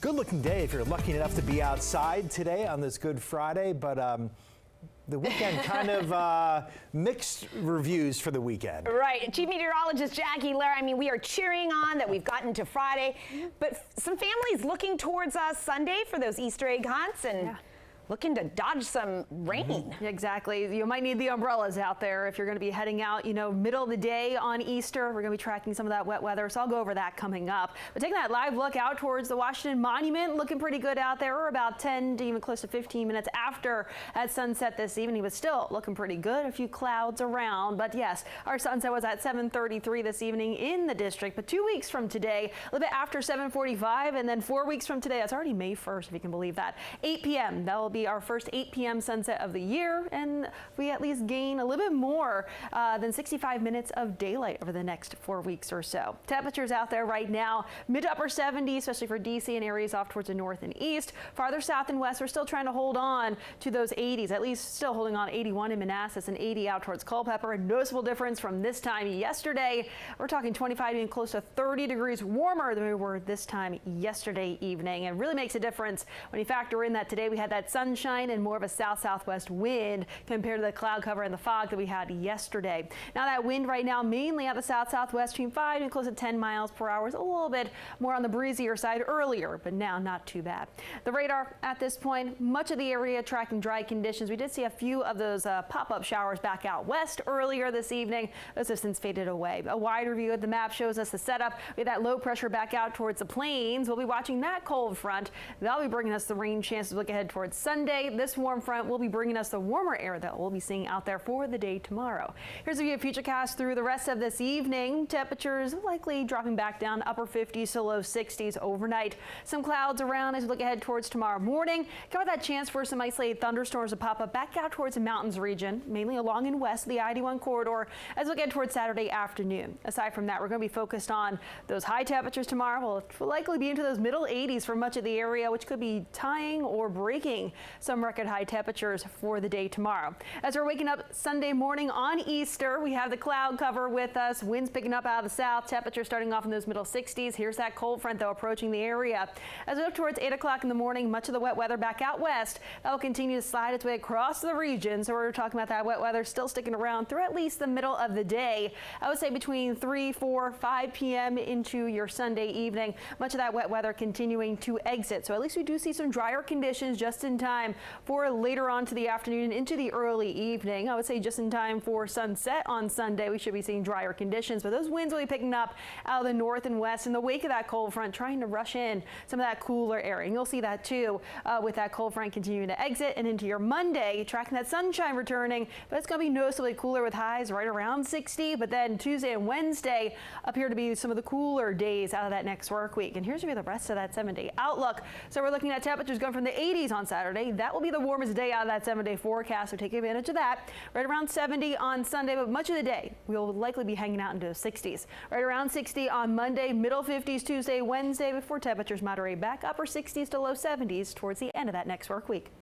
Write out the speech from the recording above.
Good looking day if you're lucky enough to be outside today on this Good Friday, but the weekend kind of mixed reviews for the weekend. Right. Chief Meteorologist Jackie Lair, I mean, we are cheering on that we've gotten to Friday, but some families looking towards Sunday for those Easter egg hunts and looking to dodge some rain. Exactly. You might need the umbrellas out there if you're going to be heading out, middle of the day on Easter. We're going to be tracking some of that wet weather, so I'll go over that coming up. But taking that live look out towards the Washington Monument, looking pretty good out there. We're about 10 to even close to 15 minutes after at sunset this evening, but still looking pretty good. A few clouds around, but yes, our sunset was at 7:33 this evening in the district. But 2 weeks from today, a little bit after 7:45, and then 4 weeks from today, that's already May 1st, if you can believe that, 8 p.m. That will be our first 8 p.m. sunset of the year, and we at least gain a little bit more than 65 minutes of daylight over the next 4 weeks or so. Temperatures out there right now, mid to upper 70s, especially for DC and areas off towards the north and east. Farther south and west, we're still trying to hold on to those 80s, at least still holding on 81 in Manassas and 80 out towards Culpeper. A noticeable difference from this time yesterday. We're talking 25 and close to 30 degrees warmer than we were this time yesterday evening. And it really makes a difference when you factor in that today we had that sunshine and more of a south-southwest wind compared to the cloud cover and the fog that we had yesterday. Now that wind right now mainly out the south-southwest between 5 and close to 10 miles per hour. Is a little bit more on the breezier side earlier, but now not too bad. The radar at this point, much of the area tracking dry conditions. We did see a few of those pop-up showers back out west earlier this evening. Those have since faded away. A wide review of the map shows us the setup. We have that low pressure back out towards the plains. We'll be watching that cold front. That'll be bringing us the rain chances. Look ahead towards Sunday. This warm front will be bringing us the warmer air that we'll be seeing out there for the day tomorrow. Here's a view of Futurecast through the rest of this evening. Temperatures likely dropping back down upper 50s to low 60s overnight. Some clouds around as we look ahead towards tomorrow morning. Cover that chance for some isolated thunderstorms to pop up back out towards the mountains region, mainly along and west of the I-81 corridor as we look ahead towards Saturday afternoon. Aside from that, we're going to be focused on those high temperatures tomorrow. We'll likely be into those middle 80s for much of the area, which could be tying or breaking some record high temperatures for the day tomorrow. As we're waking up Sunday morning on Easter, we have the cloud cover with us. Winds picking up out of the south. Temperatures starting off in those middle 60s. Here's that cold front, though, approaching the area. As we look towards 8 o'clock in the morning, much of the wet weather back out west. That will continue to slide its way across the region. So we're talking about that wet weather still sticking around through at least the middle of the day. I would say between 3, 4, 5 p.m. into your Sunday evening. Much of that wet weather continuing to exit. So at least we do see some drier conditions just in time for later on to the afternoon and into the early evening. I would say just in time for sunset on Sunday, we should be seeing drier conditions, but those winds will be picking up out of the north and west in the wake of that cold front, trying to rush in some of that cooler air. And you'll see that too with that cold front continuing to exit and into your Monday, tracking that sunshine returning, but it's going to be noticeably cooler with highs right around 60. But then Tuesday and Wednesday appear to be some of the cooler days out of that next work week. And here's going to be the rest of that 7-day outlook. So we're looking at temperatures going from the 80s on Saturday. That will be the warmest day out of that 7-day forecast, so take advantage of that. Right around 70 on Sunday, but much of the day we'll likely be hanging out into the 60s. Right around 60 on Monday, middle 50s Tuesday, Wednesday, before temperatures moderate back upper 60s to low 70s towards the end of that next work week.